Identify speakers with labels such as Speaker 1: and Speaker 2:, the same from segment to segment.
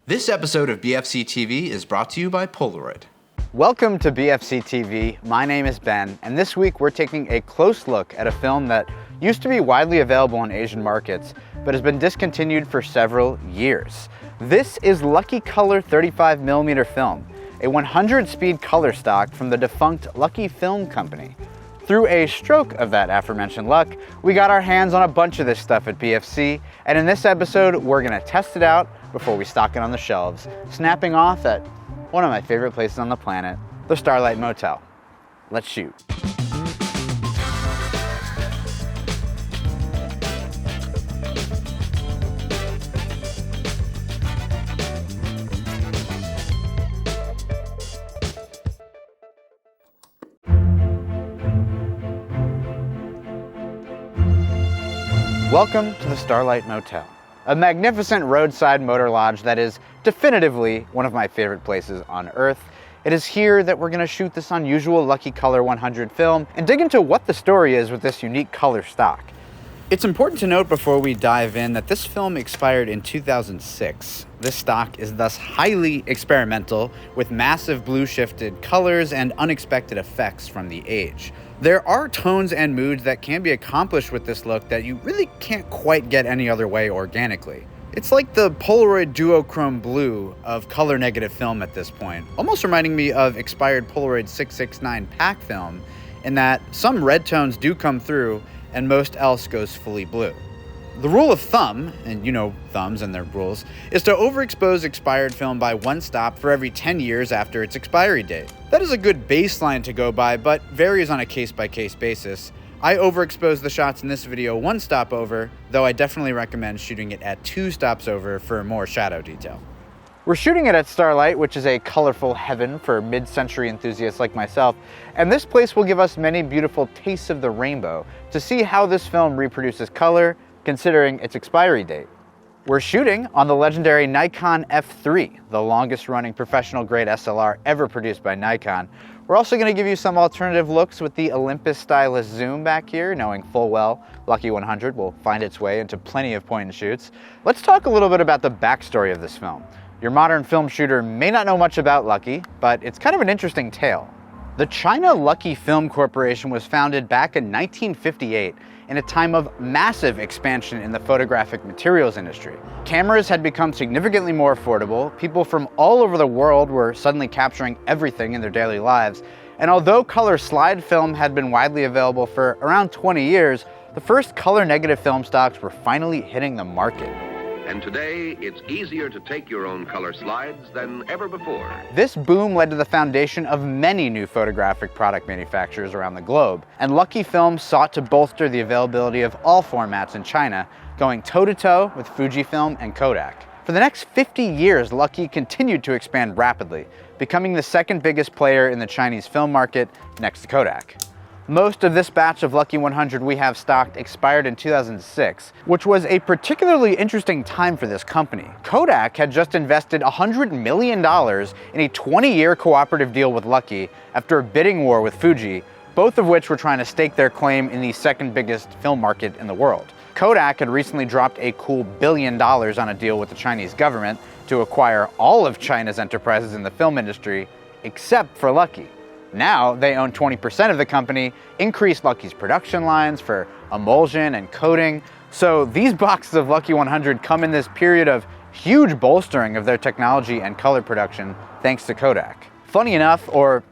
Speaker 1: This episode of BFC TV is brought to you by Polaroid.
Speaker 2: Welcome to BFC TV. My name is Ben, and this week we're taking a close look at a film that used to be widely available in Asian markets, but has been discontinued for several years. This is Luckycolor 35mm film, a 100-speed color stock from the defunct Lucky Film Company. Through a stroke of that aforementioned luck, we got our hands on a bunch of this stuff at BFC, and in this episode, we're gonna test it out before we stock it on the shelves, snapping off at one of my favorite places on the planet, the Starlight Motel. Let's shoot. Welcome to the Starlight Motel, a magnificent roadside motor lodge that is definitively one of my favorite places on Earth. It is here that we're going to shoot this unusual Luckycolor 100 film and dig into what the story is with this unique color stock. It's important to note before we dive in that this film expired in 2006. This stock is thus highly experimental, with massive blue shifted colors and unexpected effects from the age. There are tones and moods that can be accomplished with this look that you really can't quite get any other way organically. It's like the Polaroid duochrome blue of color negative film at this point, almost reminding me of expired Polaroid 669 pack film in that some red tones do come through and most else goes fully blue. The rule of thumb, and you know thumbs and their rules, is to overexpose expired film by one stop for every 10 years after its expiry date. That is a good baseline to go by, but varies on a case-by-case basis. I overexposed the shots in this video one stop over, though I definitely recommend shooting it at 2 stops over for more shadow detail. We're shooting it at Starlight, which is a colorful heaven for mid-century enthusiasts like myself, and this place will give us many beautiful tastes of the rainbow to see how this film reproduces color, considering its expiry date. We're shooting on the legendary Nikon F3, the longest-running professional-grade SLR ever produced by Nikon. We're also going to give you some alternative looks with the Olympus stylus zoom back here, knowing full well Lucky 100 will find its way into plenty of point-and-shoots. Let's talk a little bit about the backstory of this film. Your modern film shooter may not know much about Lucky, but it's kind of an interesting tale. The China Lucky Film Corporation was founded back in 1958 in a time of massive expansion in the photographic materials industry. Cameras had become significantly more affordable, people from all over the world were suddenly capturing everything in their daily lives, and although color slide film had been widely available for around 20 years, the first color negative film stocks were finally hitting the market.
Speaker 3: And today, it's easier to take your own color slides than ever before.
Speaker 2: This boom led to the foundation of many new photographic product manufacturers around the globe, and Lucky Film sought to bolster the availability of all formats in China, going toe-to-toe with Fujifilm and Kodak. For the next 50 years, Lucky continued to expand rapidly, becoming the second biggest player in the Chinese film market next to Kodak. Most of this batch of Lucky 100 we have stocked expired in 2006, which was a particularly interesting time for this company. Kodak had just invested $100 million in a 20-year cooperative deal with Lucky after a bidding war with Fuji, both of which were trying to stake their claim in the second biggest film market in the world. Kodak had recently dropped a cool $1 billion on a deal with the Chinese government to acquire all of China's enterprises in the film industry, except for Lucky. Now they own 20% of the company, increased Lucky's production lines for emulsion and coating. So these boxes of Lucky 100 come in this period of huge bolstering of their technology and color production thanks to Kodak. Funny enough, or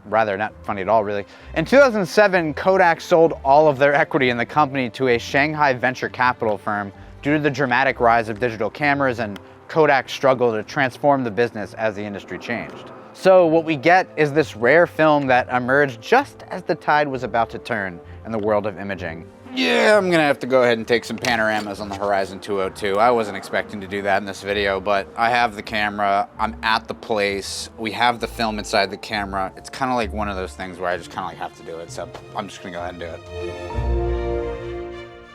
Speaker 2: rather not funny at all really, in 2007 Kodak sold all of their equity in the company to a Shanghai venture capital firm due to the dramatic rise of digital cameras and Kodak's struggle to transform the business as the industry changed. So what we get is this rare film that emerged just as the tide was about to turn in the world of imaging. Yeah, I'm gonna have to go ahead and take some panoramas on the Horizon 202. I wasn't expecting to do that in this video, but I have the camera, I'm at the place, we have the film inside the camera. It's kind of like one of those things where I just kind of have to do it, so I'm just gonna go ahead and do it.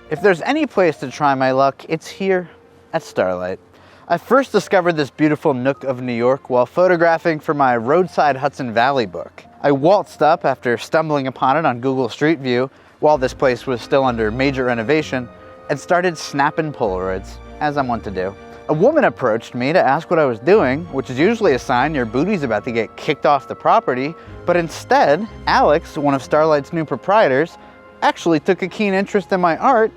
Speaker 2: If there's any place to try my luck, it's here at Starlight. I first discovered this beautiful nook of New York while photographing for my Roadside Hudson Valley book. I waltzed up after stumbling upon it on Google Street View while this place was still under major renovation and started snapping Polaroids, as I'm wont to do. A woman approached me to ask what I was doing, which is usually a sign your booty's about to get kicked off the property, but instead, Alex, one of Starlight's new proprietors, actually took a keen interest in my art,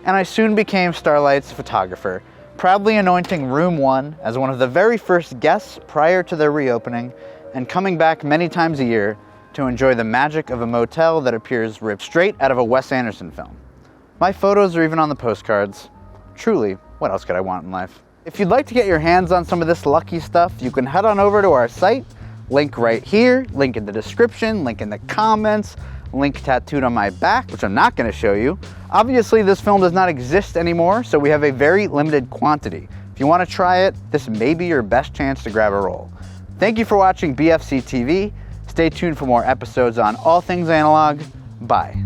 Speaker 2: and I soon became Starlight's photographer, proudly anointing Room 1 as one of the very first guests prior to their reopening, and coming back many times a year to enjoy the magic of a motel that appears ripped straight out of a Wes Anderson film. My photos are even on the postcards. Truly, what else could I want in life? If you'd like to get your hands on some of this lucky stuff, you can head on over to our site, link right here, link in the description, link in the comments, link tattooed on my back, which I'm not going to show you. Obviously, this film does not exist anymore, so we have a very limited quantity. If you want to try it, this may be your best chance to grab a roll. Thank you for watching BFC TV. Stay tuned for more episodes on all things analog. Bye.